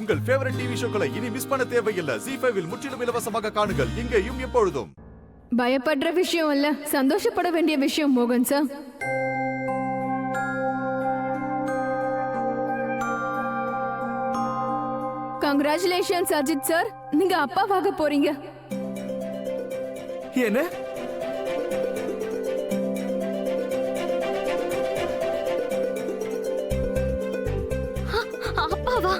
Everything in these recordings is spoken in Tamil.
உங்கள் ஃபேவரட் டிவி ஷோக்களை இனி மிஸ் பண்ண தேவையில்லை. ZEE5 இல் முற்றிலும் இலவசமாக காணுங்கள். இங்கேயும் எப்பொழுதும். பயப்படுற விஷயம் இல்ல, சந்தோஷப்பட வேண்டிய விஷயம் மோகன் சார். கங்க்ராச்சுலேஷன்ஸ் அஜித் சார், நீங்க அப்பாவாக போறீங்க. என்ன? அப்பாவா?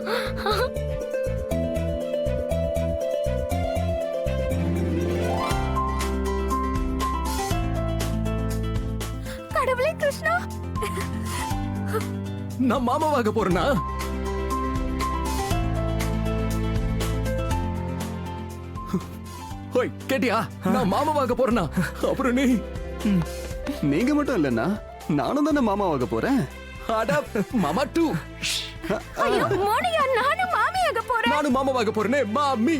கடவுளே கிருஷ்ணா, நான் மாமாவாக போறேனா? ஹோய், கேட்டியா? நான் மாமாவாக போறேனா? அப்புறம் நீங்க மட்டும் இல்லன்னா நானும் தானே மாமாவாக போறேன். அட மாமா டூ. ஐயோ மோனியா, நானும் மாமியாக போறேன். நானும் மாமாவாக போறேனே மாமி.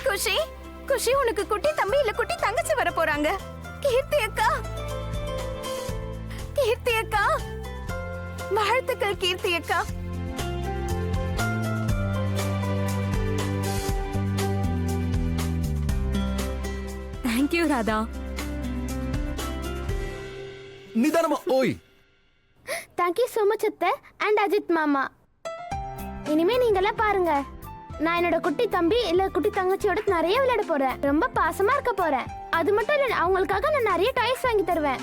குஷி, குஷி, உனக்கு குட்டி தம்பி இல்ல குட்டி தங்கச்சி வர போறாங்க. கீர்த்தி அக்கா, கீர்த்தி அக்கா, வாழ்த்துக்கள் கீர்த்தி அக்கா. தேங்க்யூ ராதா. நிதானமா. ஓய், தேங்க்யூ so much அத்தை அண்ட் அஜித் மாமா. இனிமே நீங்களாம் பாருங்க, நான் என்னோட குட்டி தம்பி இல்ல குட்டி தங்கச்சியோட நிறைய விளையாட போறேன். ரொம்ப பாசமா இருக்க போறேன். அது மட்டும் இல்ல, அவங்களுக்காக நான் நிறைய டாய்ஸ் வாங்கி தருவேன்.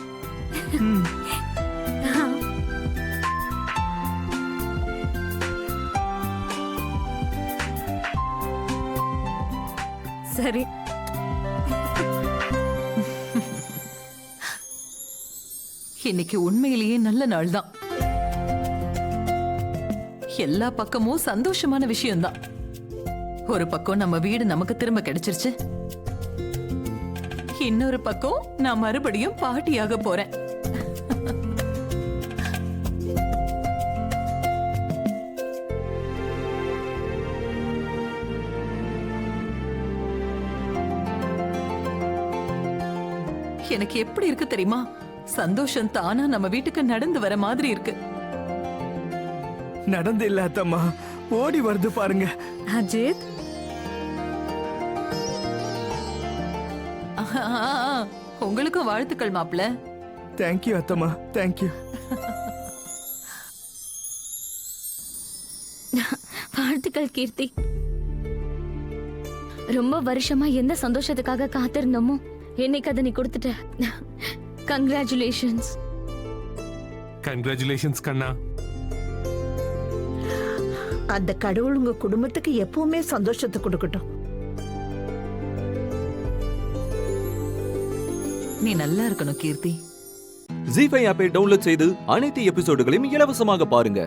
சரி, இன்னைக்கு உண்மையிலேயே நல்ல நாள் தான். எல்லா பக்கமும் சந்தோஷமான விஷயம்தான். ஒரு பக்கம் நம்ம வீடு நமக்கு திரும்ப கிடைச்சிருச்சு, இன்னொரு பக்கம் நான் மறுபடியும் பாட்டியாக போறேன். எனக்கு எப்படி இருக்கு தெரியுமா? சந்தோஷம் தானா நம்ம வீட்டுக்கு நடந்து வர மாதிரி இருக்கு. நடந்து இல்ல அத்தம்மா, ஓடி வருது பாருங்க. அஜித், உங்களுக்கும் வாழ்த்துக்கள் மாப்ள. தேங்க்யூ அத்தம்மா, தேங்க்யூ. வாழ்த்துக்கள் கீர்த்தி. ரொம்ப வருஷமா எந்த சந்தோஷத்துக்காக காத்திருந்தோமோ என்னைக்கு அதை நீ கொடுத்துட்ட. கங்க்ராச்சுலேஷன்ஸ். கங்க்ராச்சுலேஷன்ஸ் கண்ணா. அந்த கடவுள் உங்க குடும்பத்துக்கு எப்பவுமே சந்தோஷத்தை கொடுக்கட்டும். நீ நல்லா இருக்கணும் கீர்த்தி. ZEE5 ஆப்பை டவுன்லோட் செய்து அனைத்து எபிசோடுகளையும் இலவசமாக பாருங்க.